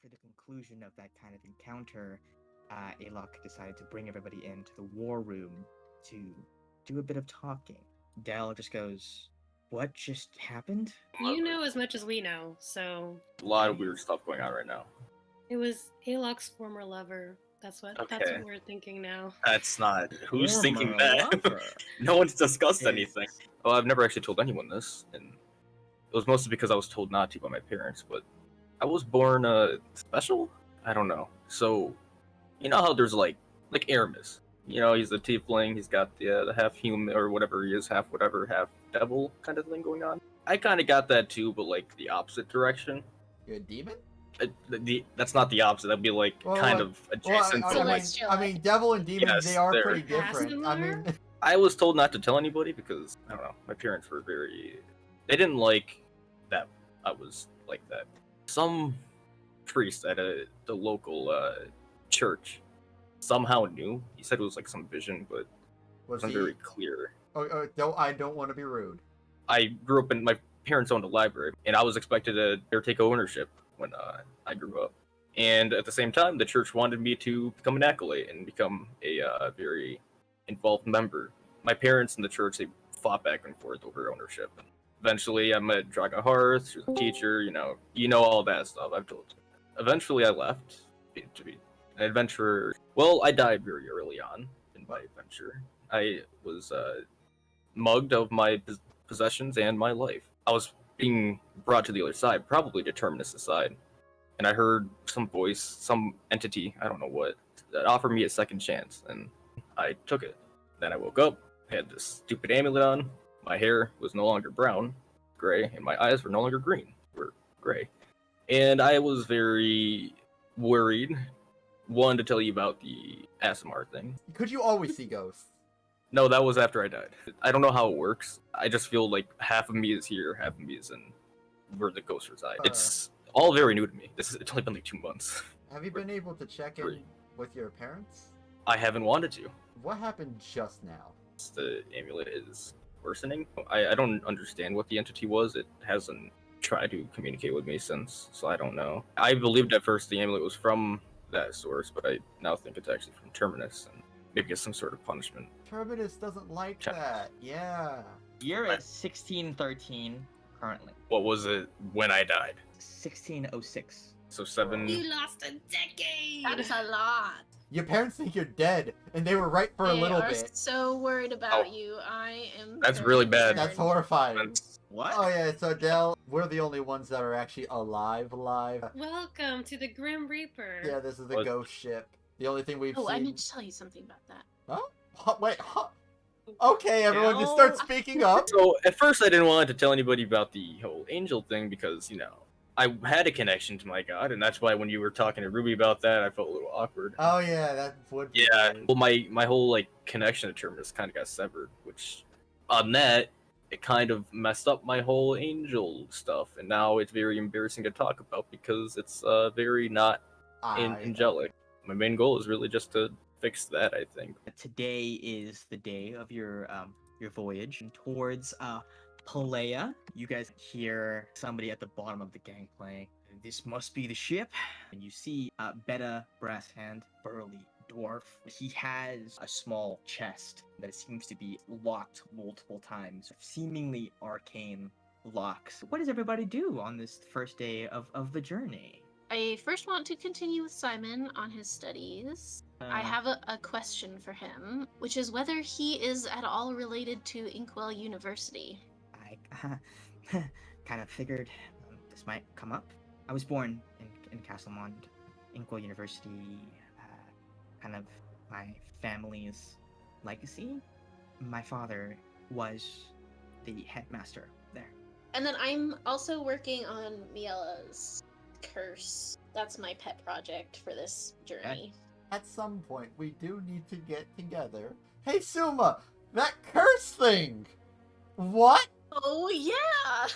after the conclusion of that kind of encounter, Alok decided to bring everybody into the war room to do a bit of talking. Dell just goes, "What just happened?" You know as much as we know, so A lot of weird stuff going on right now. it was Alok's former lover. That's what Okay. we're thinking now. That's not. Who's Former thinking that? lover. No one's discussed Is- anything. Well, I've never actually told anyone this, and it was mostly because I was told not to by my parents. But I was born special. I don't know. So, you know how there's like Aramis. You know, he's a tiefling. He's got the half human or whatever he is, half whatever, half devil kind of thing going on. I kind of got that too, but like the opposite direction. You're a demon? That's not the opposite. That'd be like Well, kind well, of adjacent Well, to I like. Celestia. I mean, devil and demon, Yes, they are they're- pretty different. I mean, I was told not to tell anybody because I don't know. My parents were they didn't like that I was like that. Some priest at the local church somehow knew. He said it was like some vision, but it was wasn't he? very clear. I don't want to be rude. I grew up in my parents owned a library, and I was expected to take ownership when I grew up. And at the same time, the church wanted me to become an acolyte and become a very involved member. My parents and the church, they fought back and forth over ownership. And eventually, I met Draga Hearth, she was a teacher, you know all that stuff. I've told you. Eventually, I left to be an adventurer. Well, I died very early on in my adventure. I was mugged of my possessions and my life. I was being brought to the other side, probably to terminus aside. And I heard some voice, some entity, I don't know what, that offered me a second chance, and I took it. Then I woke up, had this stupid amulet on, my hair was no longer brown, gray, and my eyes were no longer green, were gray. And I was very worried. Wanted to tell you about the ASMR thing. Could you always see ghosts? No, that was after I died. I don't know how it works. I just feel like half of me is here, half of me is in where the ghosts reside. It's all very new to me. It's only been like 2 months. Have you been able to check in with your parents? I haven't wanted to. What happened just now? The amulet is worsening. I don't understand what the entity was. It hasn't tried to communicate with me since, so I don't know. I believed at first the amulet was from that source, but I now think it's actually from Terminus, and maybe it's some sort of punishment. Terminus doesn't like Check. that. Yeah. You're at 1613 currently. What was it when I died? 1606. So 7. You lost a decade. That's a lot. Your parents think you're dead, and they were right for a They little are bit. so worried about you. I am. That's very really bad. That's concerned. horrifying. That's- What? Oh yeah, so Dell, we're the only ones that are actually alive. Welcome to the Grim Reaper. Yeah, this is the What? ghost ship. The only thing we've Oh, I seen. meant to tell you something about that. Huh? Wait, huh? Okay, everyone, just Dell? start speaking up. So at first I didn't want to tell anybody about the whole angel thing because, I had a connection to my god, and that's why when you were talking to Ruby about that, I felt a little awkward. Oh yeah, that would. Be Yeah, great. well, my whole connection to Terminus kind of got severed, which on that it kind of messed up my whole angel stuff, and now it's very embarrassing to talk about because it's very not angelic. My main goal is really just to fix that, I think. Today is the day of your voyage towards Palea. You guys hear somebody at the bottom of the gangplank. This must be the ship. And you see Beta Brasshand, burly dwarf. He has a small chest that seems to be locked multiple times, seemingly arcane locks. What does everybody do on this first day of the journey? I first want to continue with Simon on his studies. I have a question for him, which is whether he is at all related to Inkwell University. I kind of figured this might come up. I was born in Castlemont, Inkwell University, kind of my family's legacy. My father was the headmaster there. And then I'm also working on Miela's curse. That's my pet project for this journey. At some point, we do need to get together. Hey, Suma, that curse thing. What? Oh, yeah!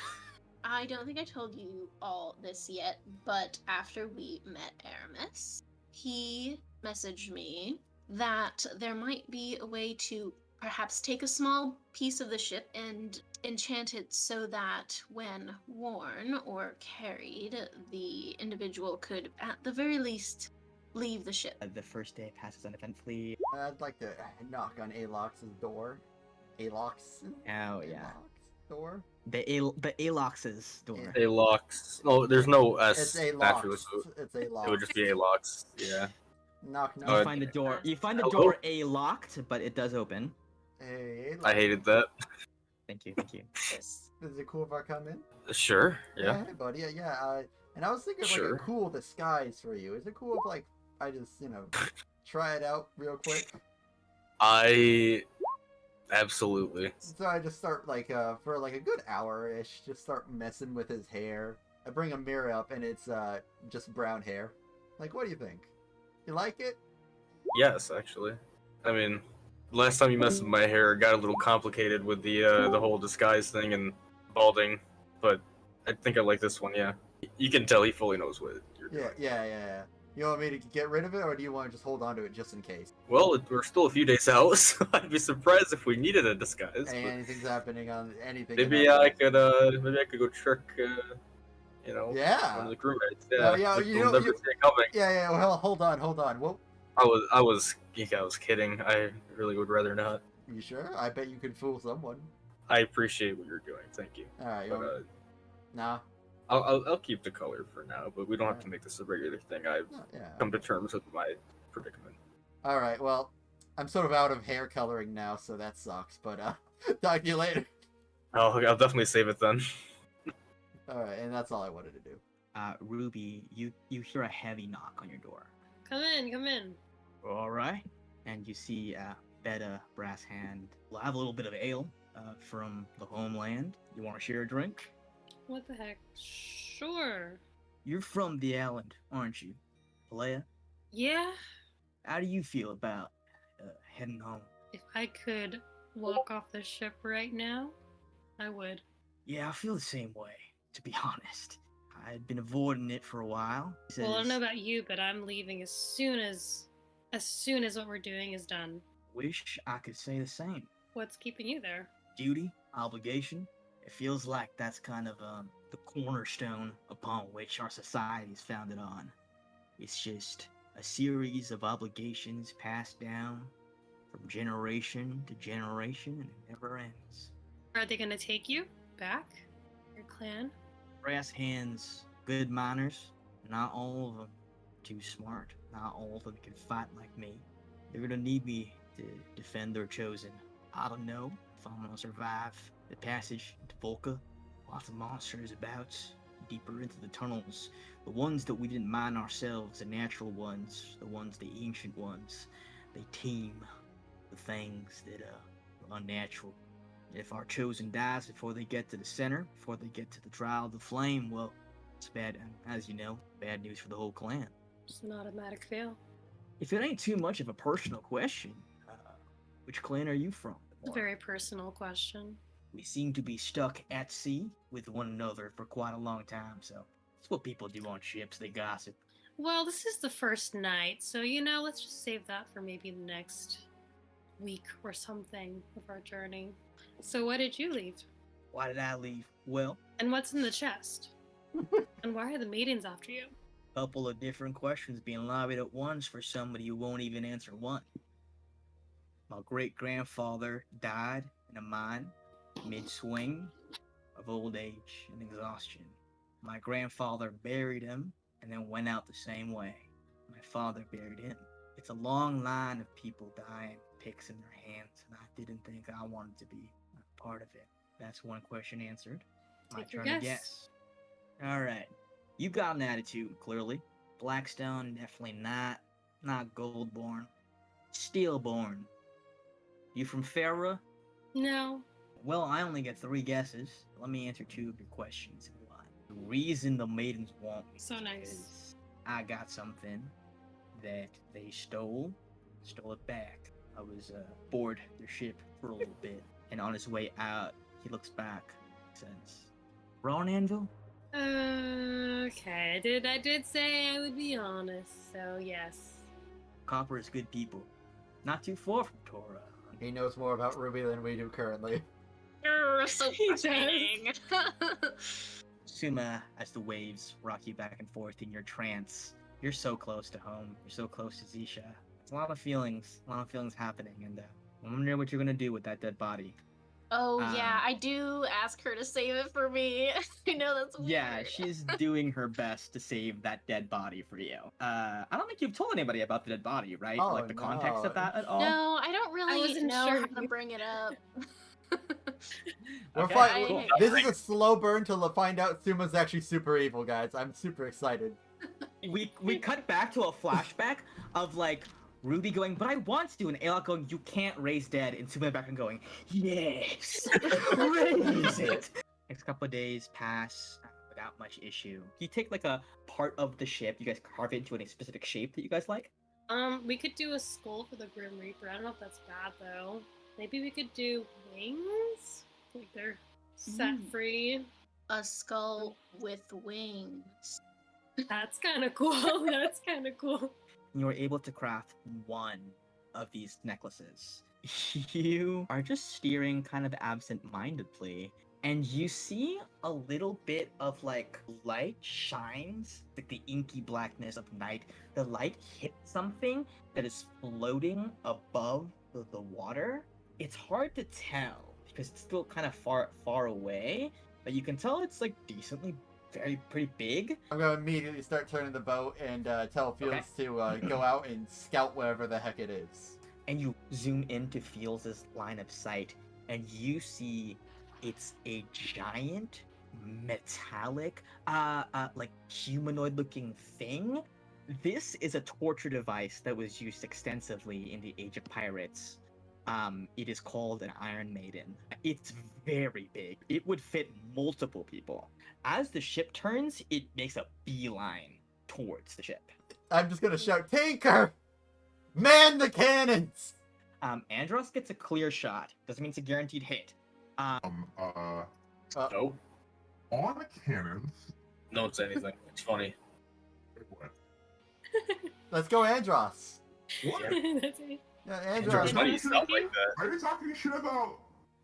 I don't think I told you all this yet, but after we met Aramis, he messaged me that there might be a way to perhaps take a small piece of the ship and enchant it so that when worn or carried, the individual could, at the very least, leave the ship. The first day passes uneventfully. I'd like to knock on Alox's door. Alox? Oh yeah, Alox door? the Alox's door. Alox. Oh, there's no It's S naturally, Alox. so It's it would Alox. just be Alox. Yeah. Knock, You knock. find the door. You find the Hello? door locked, but it does open. Hey, Alox. I hated that. Thank you. Thank you. Yes. Is it cool if I come in? Sure. Yeah. Hey, buddy. Yeah. And I was thinking of like Sure. a cool disguise for you. Is it cool if like I just try it out real quick? I absolutely. So I just start like for like a good hour-ish, just start messing with his hair. I bring a mirror up and it's just brown hair. Like, what do you think? You like it? Yes, actually. I mean, last time you messed with my hair, it got a little complicated with the whole disguise thing and balding, but I think I like this one. Yeah, you can tell he fully knows what you're doing. Yeah. You want me to get rid of it, or do you want to just hold on to it just in case? Well, we're still a few days out, so I'd be surprised if we needed a disguise. Hey, But anything's happening on anything. maybe I could go trick Yeah. one of the crewmates. Yeah, Yeah, like, you they'll know- never you- see it coming. Yeah. Well, hold on. Well, I was kidding. I really would rather not. you sure? I bet you could fool someone. I appreciate what you're doing. Thank you. All right. But Nah. I'll keep the color for now. But we don't have to make this a regular thing. I've No, yeah. come to terms with my predicament. All right. Well, I'm sort of out of hair coloring now, so that sucks. But talk to you later. Oh, I'll definitely save it then. All right, and that's all I wanted to do. Ruby, you hear a heavy knock on your door. Come in. All right, and you see Betta Brass Hand. We'll have a little bit of ale from the homeland. You want to share a drink? What the heck? Sure. You're from the island, aren't you, Leia? Yeah. How do you feel about heading home? If I could walk off the ship right now, I would. Yeah, I feel the same way, to be honest. I'd been avoiding it for a while. He Well, I don't says, know about you, but I'm leaving as soon as what we're doing is done. Wish I could say the same. What's keeping you there? Duty, obligation. It feels like that's kind of the cornerstone upon which our society is founded on. It's just a series of obligations passed down from generation to generation, and it never ends. Are they gonna take you back? Your clan? Brass hands, good miners, not all of them too smart. Not all of them can fight like me. They're gonna need me to defend their chosen. I don't know if I'm gonna survive the passage to Volca. Lots of monsters about, deeper into the tunnels. The ones that we didn't mine ourselves, the natural ones, the ancient ones, they teem the things that are unnatural. If our chosen dies before they get to the center, before they get to the trial of the flame, well, it's bad, as you know, bad news for the whole clan. It's an automatic fail. If it ain't too much of a personal question, which clan are you from? It's a very personal question. We seem to be stuck at sea with one another for quite a long time, so it's what people do on ships, they gossip. Well, this is the first night, so let's just save that for maybe the next week or something of our journey. So why did you leave? Why did I leave? Well, And what's in the chest? And why are the maidens after you? a couple of different questions being lobbied at once for somebody who won't even answer one. My great-grandfather died in a mine, mid-swing, of old age and exhaustion. My grandfather buried him and then went out the same way. My father buried him. It's a long line of people dying, picks in their hands, and I didn't think I wanted to be a part of it. That's one question answered. My Take your turn to guess. guess. All right. You got an attitude, clearly. Blackstone, definitely not. Not Goldborn. Steelborn. You from Farah? No. Well, I only get 3 guesses. Let me answer 2 of your questions if you want. The reason the maidens want me So nice. is I got something that they stole it back. I was aboard their ship for a little bit, and on his way out, he looks back, says, "Ron Anvil?" Okay, I did say I would be honest, so yes. Copper is good people. Not too far from Torah, He knows more about Ruby than we do currently. You're so He does. frustrating. Suma, as the waves rock you back and forth in your trance, you're so close to home. You're so close to Zisha. It's a lot of feelings happening, and I'm wondering what you're gonna do with that dead body. Oh yeah, I do ask her to save it for me. I know that's weird. Yeah, she's doing her best to save that dead body for you. I don't think you've told anybody about the dead body, right? Oh, Like the context no. of that at all? No, I don't really wasn't know sure how if to you- bring it up. We're Okay, fine. cool. This is a slow burn till to find out Suma's actually super evil, guys. I'm super excited. We cut back to a flashback of like Ruby going, but I want to, and Ayla going, you can't raise dead, and Suma back and going, yes, raise it. Next couple of days pass without much issue. You take like a part of the ship, you guys carve it into a specific shape that you guys like. We could do a skull for the Grim Reaper. I don't know if that's bad though. Maybe we could do wings? Like they're set free. A skull with wings. That's kind of cool. That's kind of cool. You are able to craft one of these necklaces. You are just steering kind of absent-mindedly, and you see a little bit of like light shines, like the inky blackness of night. The light hits something that is floating above the water. It's hard to tell because it's still kind of far away, but you can tell it's like decently pretty big. I'm gonna immediately start turning the boat and tell Fields to go out and scout wherever the heck it is. And you zoom into Fields' line of sight, and you see it's a giant metallic like humanoid-looking thing. This is a torture device that was used extensively in the Age of Pirates. It is called an Iron Maiden. It's very big. It would fit multiple people. As the ship turns, it makes a beeline towards the ship. I'm just gonna shout, Tinker! Man the cannons! Andros gets a clear shot. Doesn't mean it's a guaranteed hit. No, On cannons. don't say anything. It's funny. What? Let's go, Andros. What? That's it. Yeah, Andros, Andros. why do you sound like that? Are you talking shit about?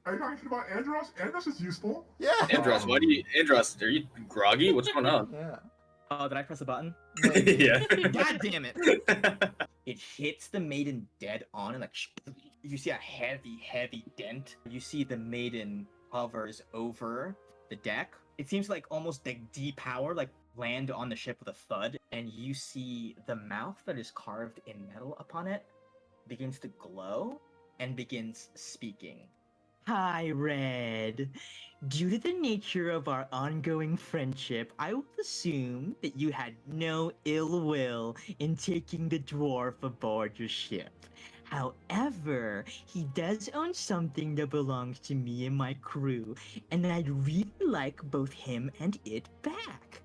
Are you talking shit about Andros? Andros is useful. Yeah. Andros, why do you? Andros, are you groggy? What's going on? Yeah. Oh, did I press a button? Yeah. God damn it! It hits the maiden dead on, and like you see a heavy dent. You see the maiden hovers over the deck. It seems like almost like depower, like land on the ship with a thud, and you see the mouth that is carved in metal upon it begins to glow and begins speaking. Hi, Red. Due to the nature of our ongoing friendship, I will assume that you had no ill will in taking the dwarf aboard your ship. However, he does own something that belongs to me and my crew, and I'd really like both him and it back.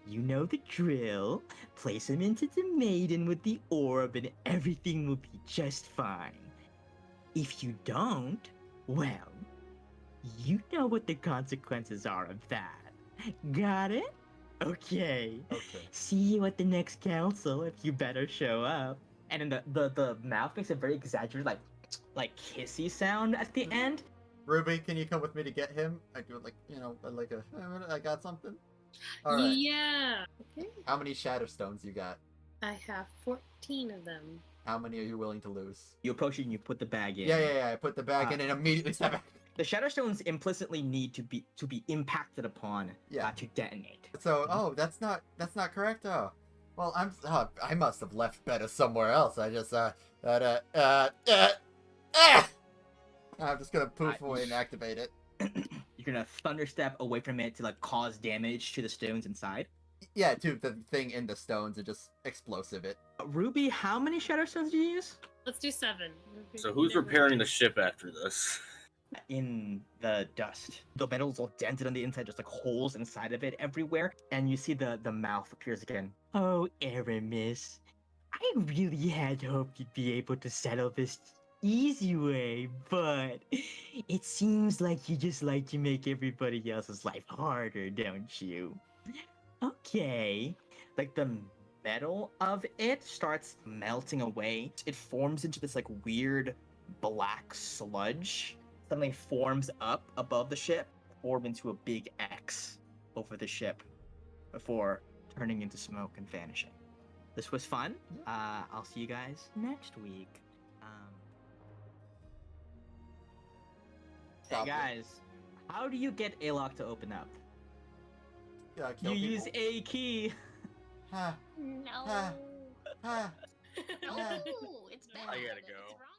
You know the drill. Place him into the maiden with the orb and everything will be just fine. If you don't, well, you know what the consequences are of that. Got it? Okay. Okay. See you at the next council if you better show up. And then the mouth makes a very exaggerated like kissy sound at the end. Ruby, can you come with me to get him? I do like, like a, I got something. All right. Yeah. Okay. How many Shatterstones you got? I have 14 of them. How many are you willing to lose? You approach it and you put the bag in. Yeah. I put the bag in and immediately step back. The Shatterstones implicitly need to be impacted upon Yeah. to detonate. So, that's not correct. Oh, well, I must have left better somewhere else. I just I'm just gonna poof away and activate it. You're gonna thunderstep away from it to like cause damage to the stones inside. Yeah, to the thing in the stones and just explosive it. Ruby, how many Shatterstones do you use? Let's do 7. So who's repairing the ship after this? In the dust. The metal's all dented on the inside, just like holes inside of it everywhere. And you see the mouth appears again. Oh, Aramis, I really had hoped you'd be able to settle this easy way, but it seems like you just like to make everybody else's life harder, don't you? Okay. Like the metal of it starts melting away. It forms into this like weird black sludge suddenly forms up above the ship, formed into a big X over the ship before turning into smoke and vanishing. This was fun. I'll see you guys next week. Hey Stop it. guys, how do you get A-lock to open up? Kill You use people? A key. Ha, No. ha, ha. No, it's bad. I gotta It's go. wrong.